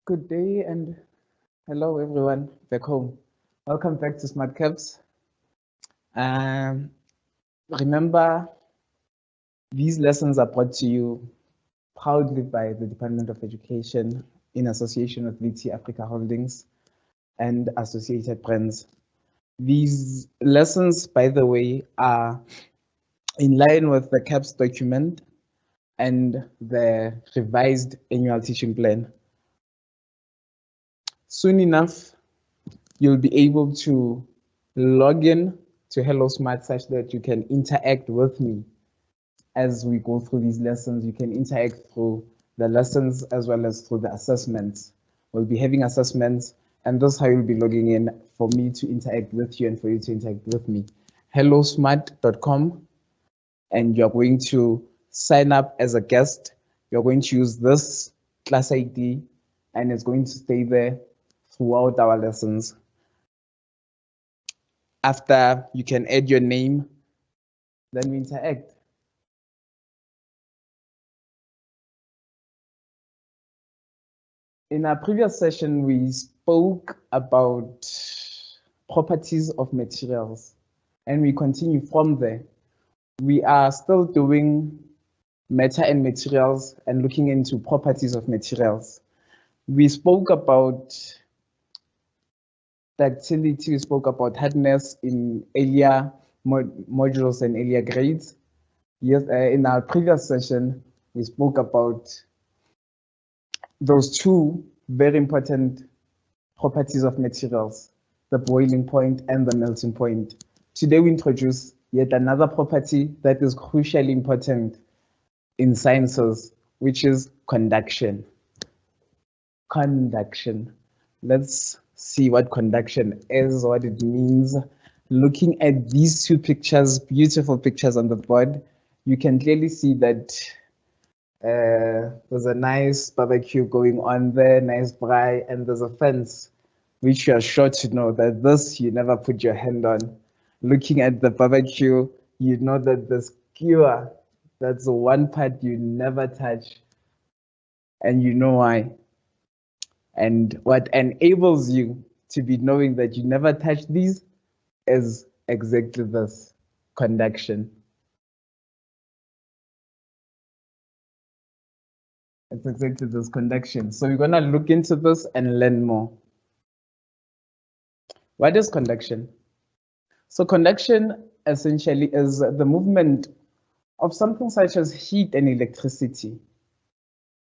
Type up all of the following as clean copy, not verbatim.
Good day and hello everyone back home. Welcome back to Smart Caps. Um, Remember, these lessons are brought to you proudly by the Department of Education in association with VT Africa Holdings and associated brands. These lessons, by the way, are in line with the CAPS document and the revised annual teaching plan. Soon enough, you'll be able to log in to Hello Smart such that you can interact with me as we go through these lessons. You can interact through the lessons as well as through the assessments. We'll be having assessments, and this is how you'll be logging in for me to interact with you and for you to interact with me. hellosmart.com, and you're going to sign up as a guest. You're going to use this class ID, and it's going to stay there throughout our lessons. After you can add your name, then we interact. In our previous session, we spoke about properties of materials, and we continue from there. We are still doing matter and materials and looking into properties of materials. We spoke about ductility, we spoke about hardness in earlier modules and earlier grades. Yes, in our previous session, we spoke about those two very important properties of materials, the boiling point and the melting point. Today we introduce yet another property that is crucially important in sciences, which is conduction. Conduction. Let's see what conduction is, what it means. Looking at these two pictures, beautiful pictures on the board, you can clearly see that there's a nice barbecue going on there, nice braai, and there's a fence, which you are sure to know that this you never put your hand on. Looking at the barbecue, you know that the skewer, that's the one part you never touch, and you know why. And what enables you to be knowing that you never touch these is exactly this conduction. It's exactly this conduction. So we're gonna look into this and learn more. What is conduction? So conduction essentially is the movement of something such as heat and electricity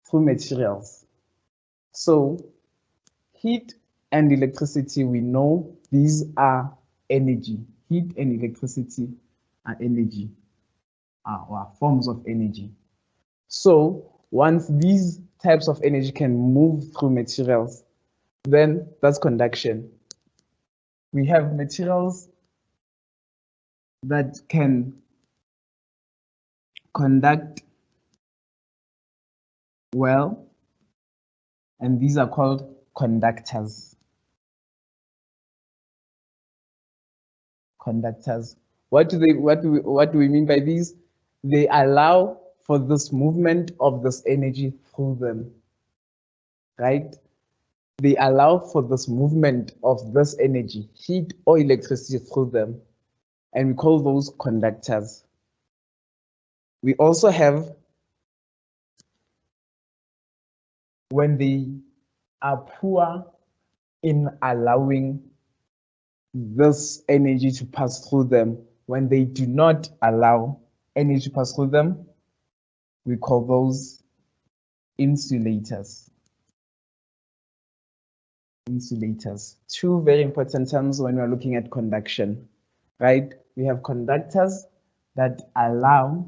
through materials. So heat and electricity, we know these are energy. Heat and electricity are energy, are forms of energy. So once these types of energy can move through materials, then that's conduction. We have materials that can conduct well, and these are called conductors. Conductors. What do we mean by these? They allow for this movement of this energy through them, right? They allow for this movement of this energy, heat or electricity through them, and we call those conductors. We also have when they are poor in allowing this energy to pass through them, when they do not allow energy to pass through them, we call those insulators. Insulators. Two very important terms when we're looking at conduction, right? We have conductors that allow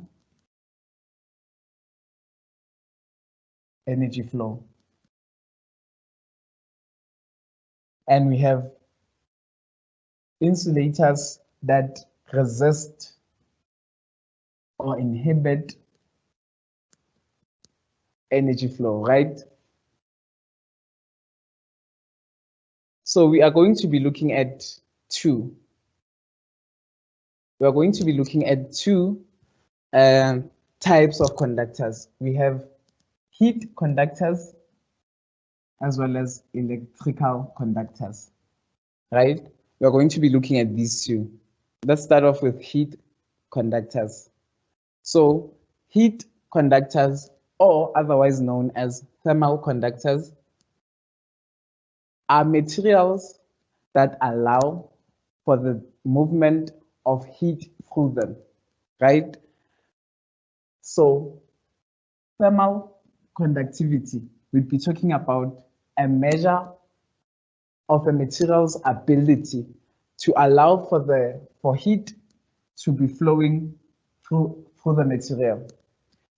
energy flow. And we have insulators that resist or inhibit energy flow, right? So we are going to be looking at two. We are going to be looking at two types of conductors. We have heat conductors as well as electrical conductors, right? We're going to be looking at these two. Let's start off with heat conductors. So heat conductors, or otherwise known as thermal conductors, are materials that allow for the movement of heat through them, right? So thermal conductivity, we'd be talking about a measure of a material's ability to allow for heat to be flowing through the material.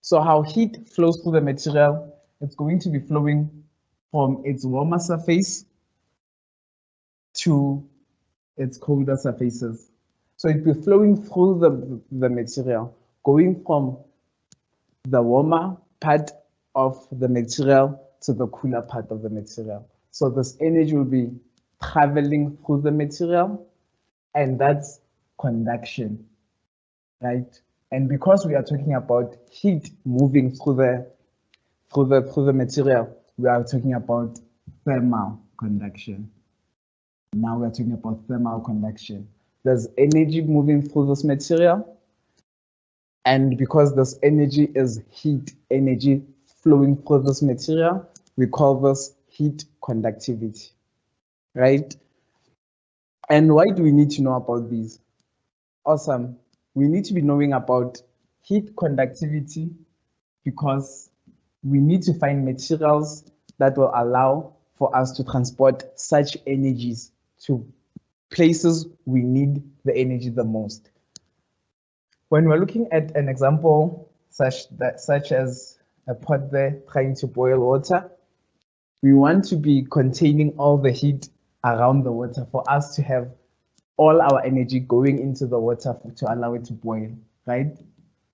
So how heat flows through the material, it's going to be flowing from its warmer surface to its colder surfaces. So it'll be flowing through the material, going from the warmer part of the material to the cooler part of the material. So this energy will be traveling through the material, and that's conduction, right? And because we are talking about heat moving through the material, we are talking about thermal conduction. Now we're talking about thermal conduction. There's energy moving through this material, and because this energy is heat energy flowing through this material, we call this heat conductivity, right? And why do we need to know about these? Awesome. We need to be knowing about heat conductivity because we need to find materials that will allow for us to transport such energies to places we need the energy the most. When we're looking at an example such as a pot there trying to boil water, we want to be containing all the heat around the water for us to have all our energy going into the water to allow it to boil, right?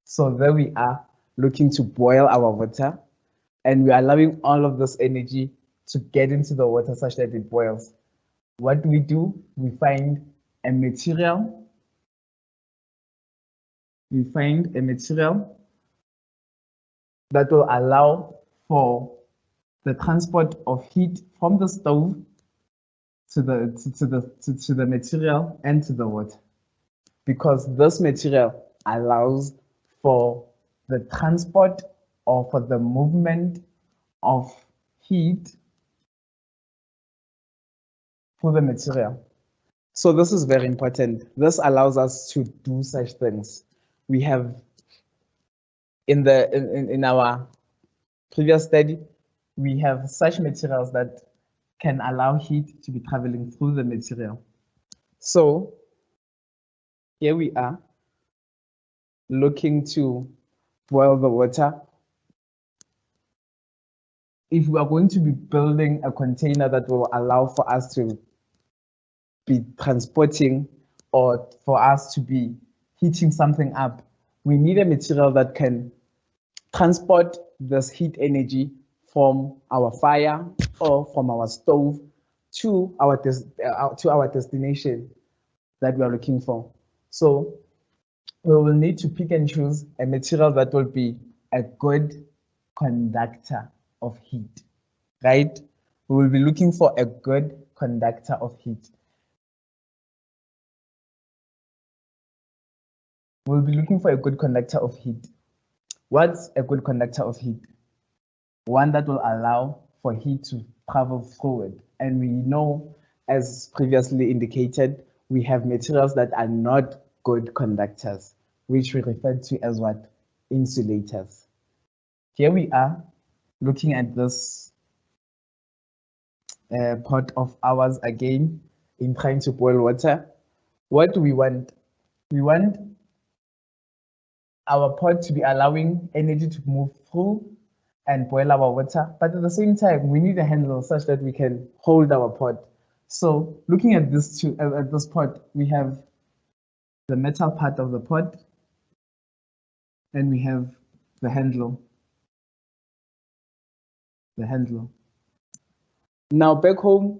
So there we are looking to boil our water, and we are allowing all of this energy to get into the water such that it boils. What do? We find a material. We find a material that will allow for the transport of heat from the stove to the material and to the water, because this material allows for the transport or for the movement of heat through the material. So this is very important. This allows us to do such things. We have in our previous study, we have such materials that can allow heat to be traveling through the material. So here we are looking to boil the water. If we are going to be building a container that will allow for us to be transporting or for us to be heating something up, we need a material that can transport this heat energy from our fire or from our stove to our destination that we are looking for. So we will need to pick and choose a material that will be a good conductor of heat, right? We will be looking for a good conductor of heat. We'll be looking for a good conductor of heat. What's a good conductor of heat? One that will allow for heat to travel through it. And we know, as previously indicated, we have materials that are not good conductors, which we refer to as what? Insulators. Here we are looking at this pot of ours again in trying to boil water. What do we want? We want our pot to be allowing energy to move through and boil our water, but at the same time, we need a handle such that we can hold our pot. So looking at this pot, we have the metal part of the pot, and we have the handle. Now back home,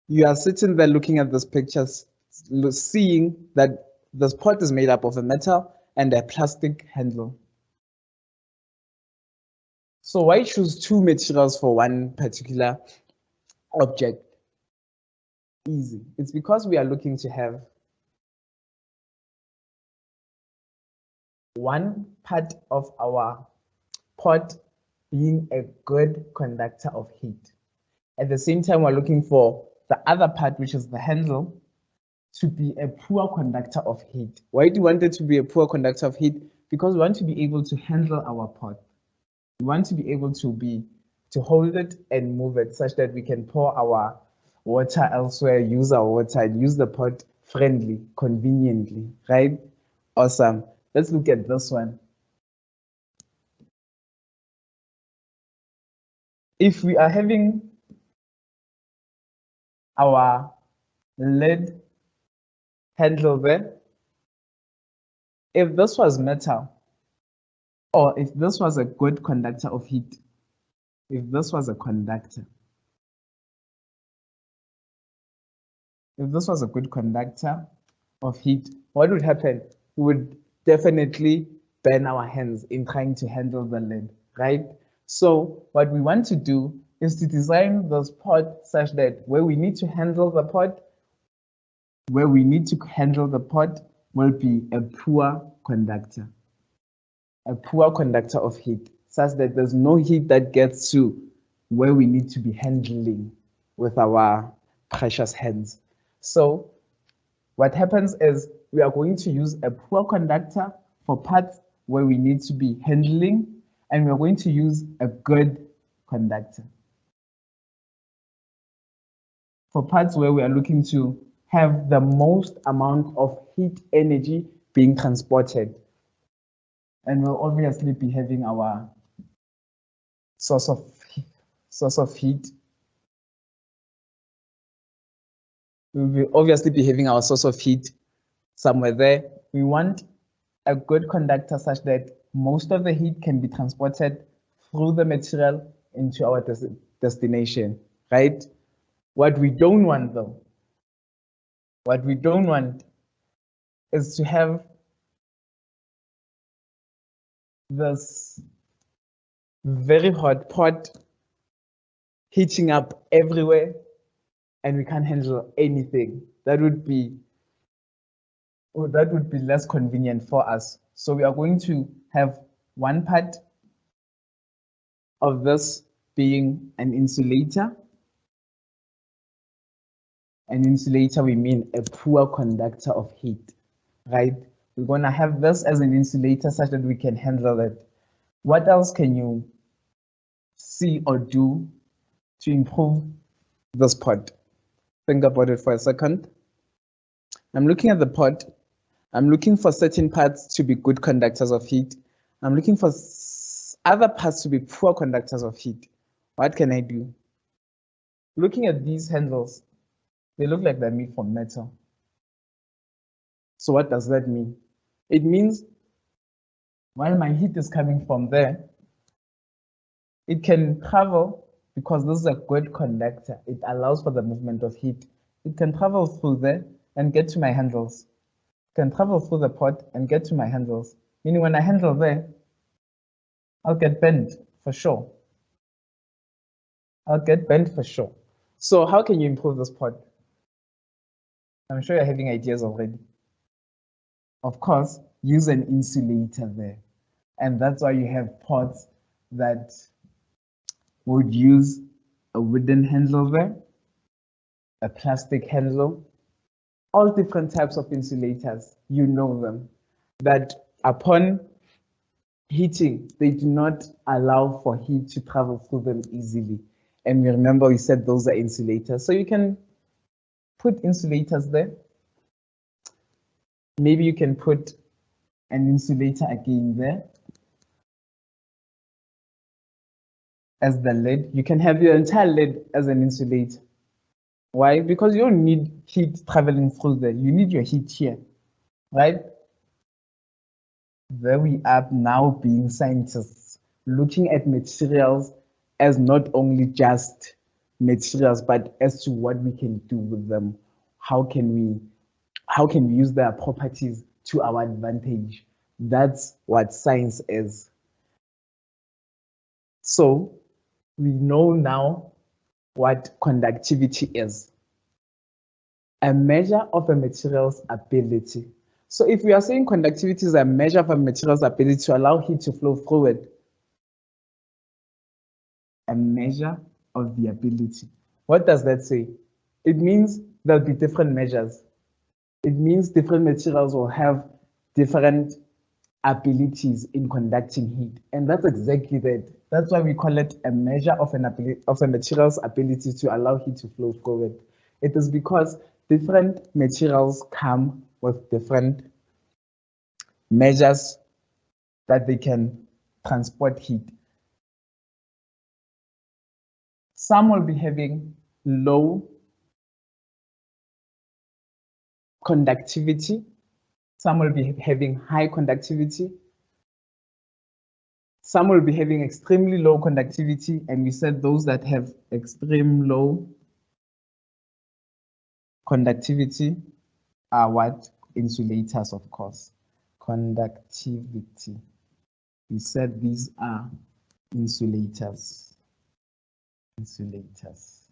you are sitting there looking at these pictures, seeing that this pot is made up of a metal and a plastic handle. So why choose two materials for one particular object? Easy. It's because we are looking to have one part of our pot being a good conductor of heat. At the same time, we're looking for the other part, which is the handle, to be a poor conductor of heat. Why do you want it to be a poor conductor of heat? Because we want to be able to handle our pot. We want to be able to hold it and move it such that we can pour our water elsewhere, use our water, and use the pot friendly, conveniently, right? Awesome. Let's look at this one. If we are having our lid handle there, if this was metal, or if this was a good conductor of heat, if this was a conductor, if this was a good conductor of heat, what would happen? We would definitely burn our hands in trying to handle the lid, right? So what we want to do is to design this pot such that where we need to handle the pot, will be a poor conductor of heat, such that there's no heat that gets to where we need to be handling with our precious hands. So what happens is we are going to use a poor conductor for parts where we need to be handling, and we're going to use a good conductor for parts where we are looking to have the most amount of heat energy being transported. And we'll obviously be having our source of heat. We will obviously be having our source of heat somewhere there. We want a good conductor such that most of the heat can be transported through the material into our destination, right? What we don't want though, is to have this very hot pot heating up everywhere and we can't handle anything. That would be less convenient for us. So we are going to have one part of this being an insulator. An insulator, we mean a poor conductor of heat, right? We're going to have this as an insulator such that we can handle it. What else can you see or do to improve this pot? Think about it for a second. I'm looking at the pot. I'm looking for certain parts to be good conductors of heat. I'm looking for other parts to be poor conductors of heat. What can I do? Looking at these handles, they look like they're made from metal. So what does that mean? It means while my heat is coming from there, it can travel because this is a good conductor. It allows for the movement of heat. It can travel through there and get to my handles. It can travel through the pot and get to my handles. Meaning when I handle there, I'll get bent for sure. So how can you improve this pot? I'm sure you're having ideas already. Of course, use an insulator there. And that's why you have pots that would use a wooden handle there, a plastic handle, all different types of insulators, you know them, that upon heating, they do not allow for heat to travel through them easily. And remember, we said those are insulators. So you can put insulators there. Maybe you can put an insulator again there as the lid. You can have your entire lid as an insulator. Why? Because you don't need heat traveling through there. You need your heat here, right? There we are now being scientists, looking at materials as not only just materials, but as to what we can do with them. How can we use their properties to our advantage? That's what science is. So we know now what conductivity is. A measure of a material's ability. So if we are saying conductivity is a measure of a material's ability to allow heat to flow through it, a measure of the ability. What does that say? It means there'll be different measures. It means different materials will have different abilities in conducting heat. And that's exactly that. That's why we call it a measure of a material's ability to allow heat to flow through it. It is because different materials come with different measures that they can transport heat. Some will be having low conductivity. Some will be having high conductivity. Some will be having extremely low conductivity, and we said those that have extreme low conductivity are what? Insulators, of course. Conductivity. We said these are insulators. Insulators.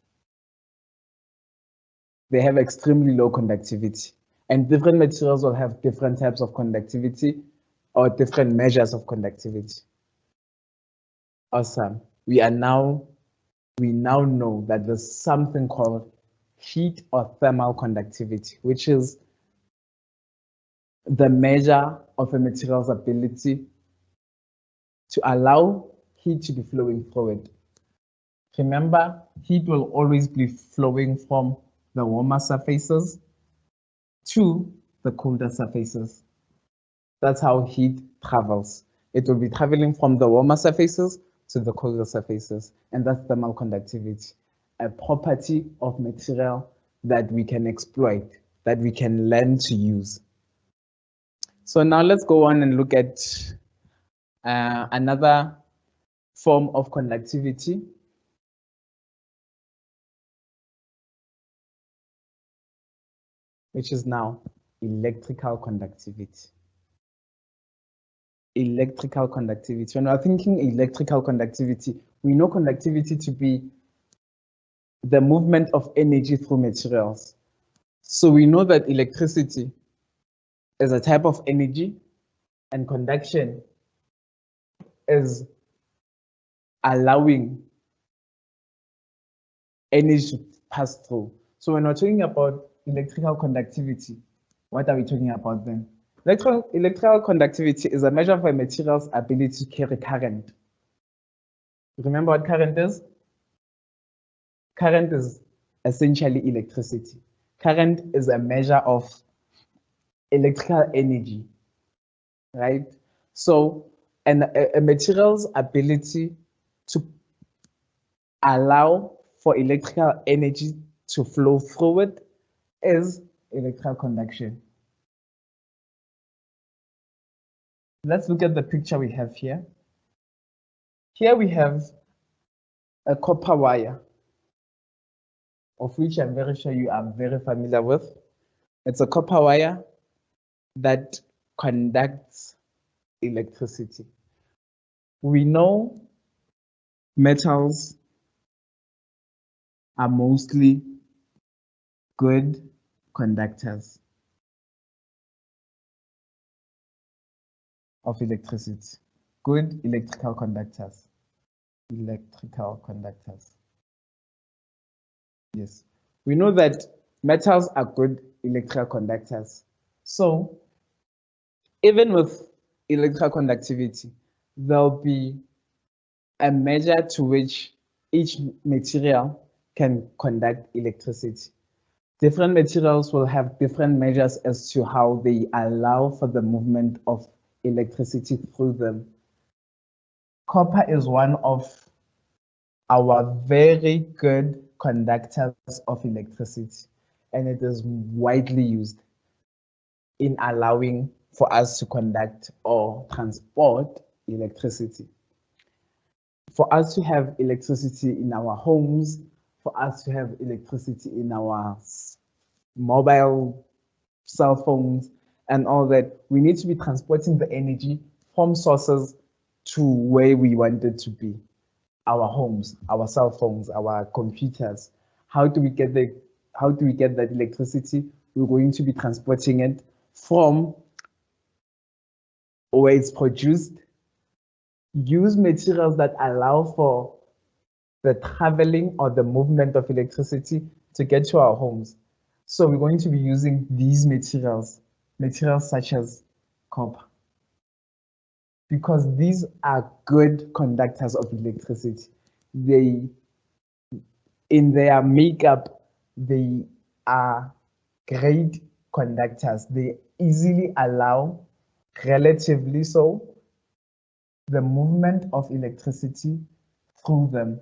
They have extremely low conductivity, and different materials will have different types of conductivity or different measures of conductivity. Awesome. We now know that there's something called heat or thermal conductivity, which is the measure of a material's ability to allow heat to be flowing through it. Remember, heat will always be flowing from the warmer surfaces to the colder surfaces. That's how heat travels. It will be traveling from the warmer surfaces to the colder surfaces, and that's thermal conductivity, a property of material that we can exploit, that we can learn to use. So now let's go on and look at another form of conductivity, which is now electrical conductivity. Electrical conductivity. When we're thinking electrical conductivity, we know conductivity to be the movement of energy through materials. So we know that electricity is a type of energy, and conduction is allowing energy to pass through. So when we're talking about electrical conductivity, what are we talking about then? Electrical conductivity is a measure of a material's ability to carry current. Remember what current is? Current is essentially electricity. Current is a measure of electrical energy, right? So, and a material's ability to allow for electrical energy to flow through it is electrical conduction. Let's look at the picture we have here. Here we have a copper wire, of which I'm very sure you are very familiar with. It's a copper wire that conducts electricity. We know metals are mostly good conductors of electricity. Good electrical conductors. Electrical conductors. Yes. We know that metals are good electrical conductors. So even with electrical conductivity, there'll be a measure to which each material can conduct electricity. Different materials will have different measures as to how they allow for the movement of electricity through them. Copper is one of our very good conductors of electricity, and it is widely used in allowing for us to conduct or transport electricity. For us to have electricity in our homes, for us to have electricity in our mobile cell phones and all that, we need to be transporting the energy from sources to where we want it to be. our homes, our cell phones, our computers. How do we get that electricity? We're going to be transporting it from where it's produced, use materials that allow for the traveling or the movement of electricity to get to our homes. So we're going to be using these materials such as copper, because these are good conductors of electricity. They, in their makeup, they are great conductors. They easily allow, relatively so, the movement of electricity through them.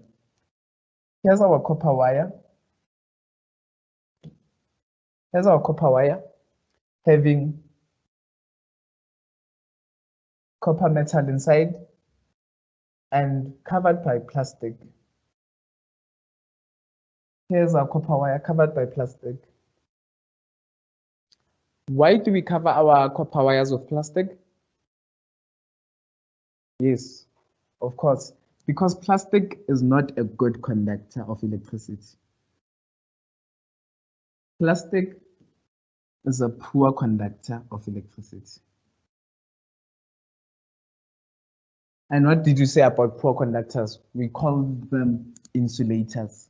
Here's our copper wire. Here's our copper wire having copper metal inside and covered by plastic. Here's our copper wire covered by plastic. Why do we cover our copper wires with plastic? Yes, of course, because plastic is not a good conductor of electricity. Plastic is a poor conductor of electricity. And what did you say about poor conductors? We call them insulators.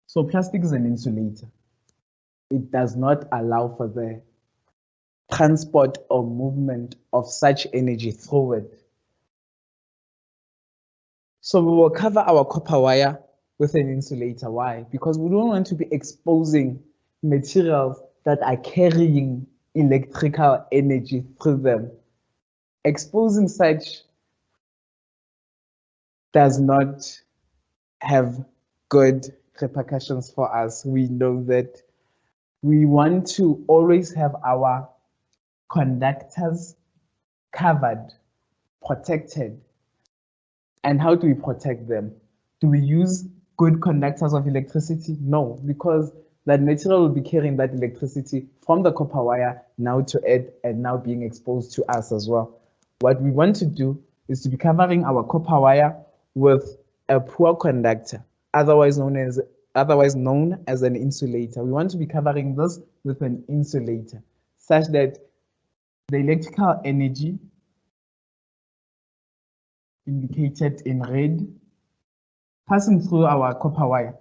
So plastic is an insulator. It does not allow for the transport or movement of such energy through it. So we will cover our copper wire with an insulator. Why? Because we don't want to be exposing materials that are carrying electrical energy through them. Exposing such does not have good repercussions for us. We know that we want to always have our conductors covered, protected. And how do we protect them? Do we use good conductors of electricity? No, because that material will be carrying that electricity from the copper wire now to it and now being exposed to us as well. What we want to do is to be covering our copper wire with a poor conductor, otherwise known as an insulator. We want to be covering this with an insulator such that the electrical energy indicated in red passing through our copper wire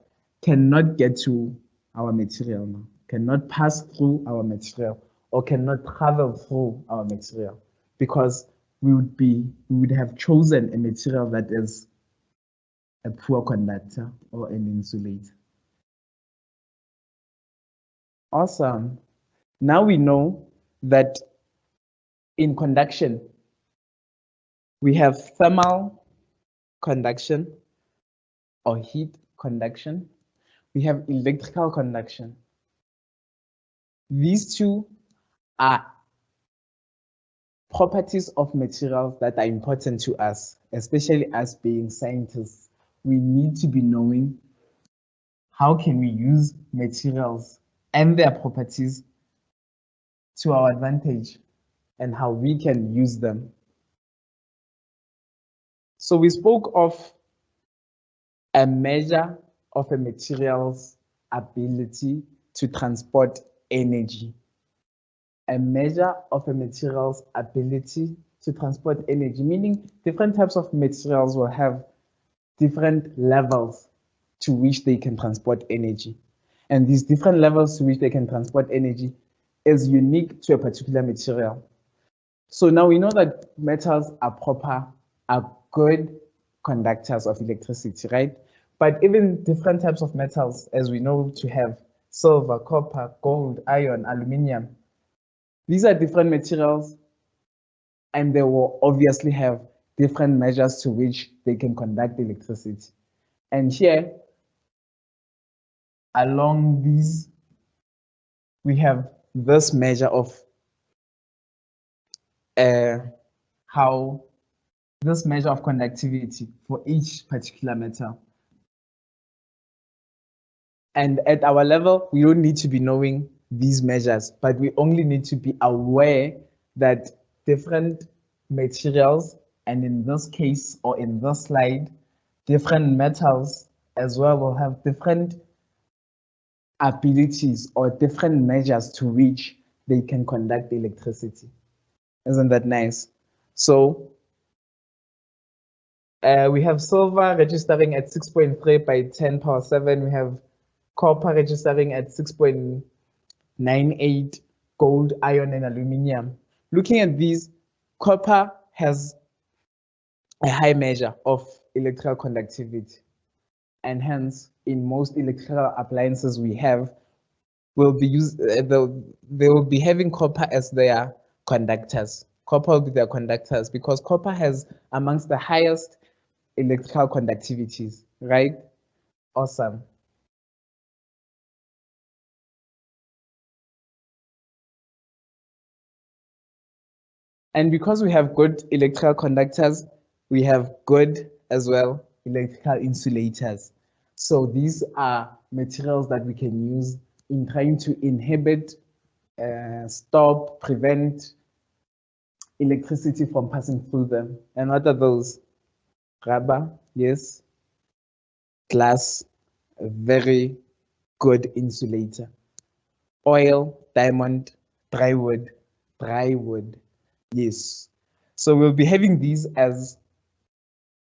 cannot get to our material now, cannot pass through our material, or cannot travel through our material, because we would have chosen a material that is a poor conductor or an insulator. Awesome. Now we know that in conduction, we have thermal conduction or heat conduction. We have electrical conduction. These two are properties of materials that are important to us, especially us being scientists. We need to be knowing how can we use materials and their properties to our advantage and how we can use them. So we spoke of a measure of a material's ability to transport energy. A measure of a material's ability to transport energy, meaning different types of materials will have different levels to which they can transport energy. And these different levels to which they can transport energy is unique to a particular material. So now we know that metals are good conductors of electricity, right? But even different types of metals, as we know to have silver, copper, gold, iron, aluminium, these are different materials, and they will obviously have different measures to which they can conduct electricity. And here, along these, we have this measure of this measure of conductivity for each particular metal. And at our level, we don't need to be knowing these measures, but we only need to be aware that different materials And in this case, or in this slide, different metals as well will have different abilities or different measures to which they can conduct electricity. Isn't that nice? So we have silver registering at 6.3 by 10 power 7. We have copper registering at 6.98, gold, iron, and aluminum. Looking at these, copper has a high measure of electrical conductivity. And hence, in most electrical appliances we have, will be they will be having copper as their conductors. Copper will be their conductors because copper has amongst the highest electrical conductivities, right? Awesome. And because we have good electrical conductors, we have good as well electrical insulators. So these are materials that we can use in trying to inhibit, stop, prevent electricity from passing through them. And what are those? Rubber, yes. Glass, a very good insulator. Oil, diamond, dry wood, yes. So we'll be having these as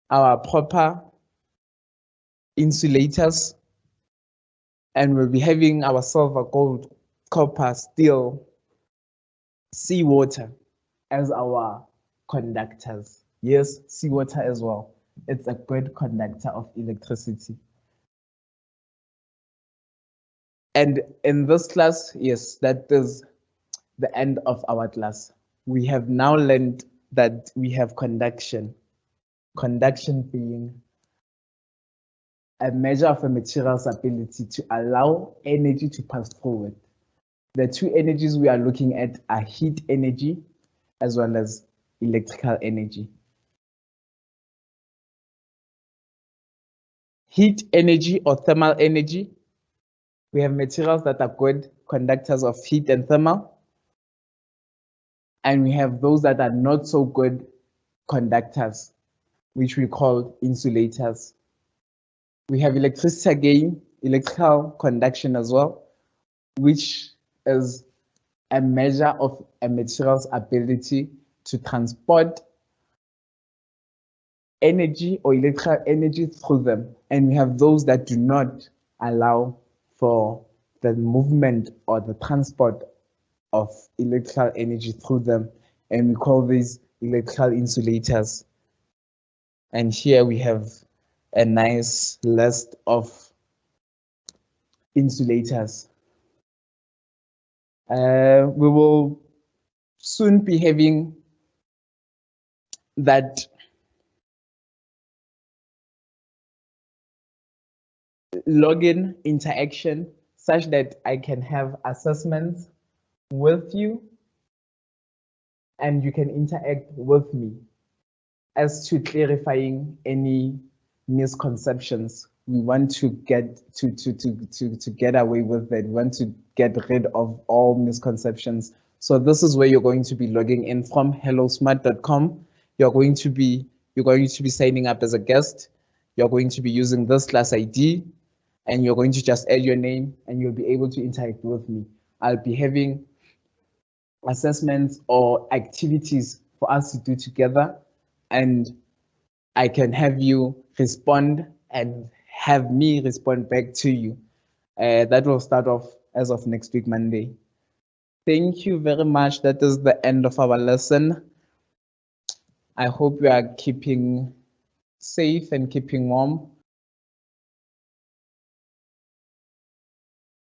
our proper insulators, and we'll be having our silver, gold, copper, steel, seawater as our conductors. Yes, seawater as well. It's a good conductor of electricity. And in this class, yes, that is the end of our class. We have now learned that we have conduction. Conduction being a measure of a material's ability to allow energy to pass through it. The two energies we are looking at are heat energy as well as electrical energy. Heat energy or thermal energy, we have materials that are good conductors of heat and thermal, and we have those that are not so good conductors, which we call insulators. We have electricity again, electrical conduction as well, which is a measure of a material's ability to transport energy or electrical energy through them. And we have those that do not allow for the movement or the transport of electrical energy through them. And we call these electrical insulators. And here we have a nice list of insulators. We will soon be having that login interaction such that I can have assessments with you and you can interact with me as to clarifying any misconceptions. We want to get to get away with it. We want to get rid of all misconceptions. So this is where you're going to be logging in from hellosmart.com. You're going to be signing up as a guest. You're going to be using this class ID and you're going to just add your name and you'll be able to interact with me. I'll be having assessments or activities for us to do together, and I can have you respond and have me respond back to you. That will start off as of next week, Monday. Thank you very much. That is the end of our lesson. I hope you are keeping safe and keeping warm.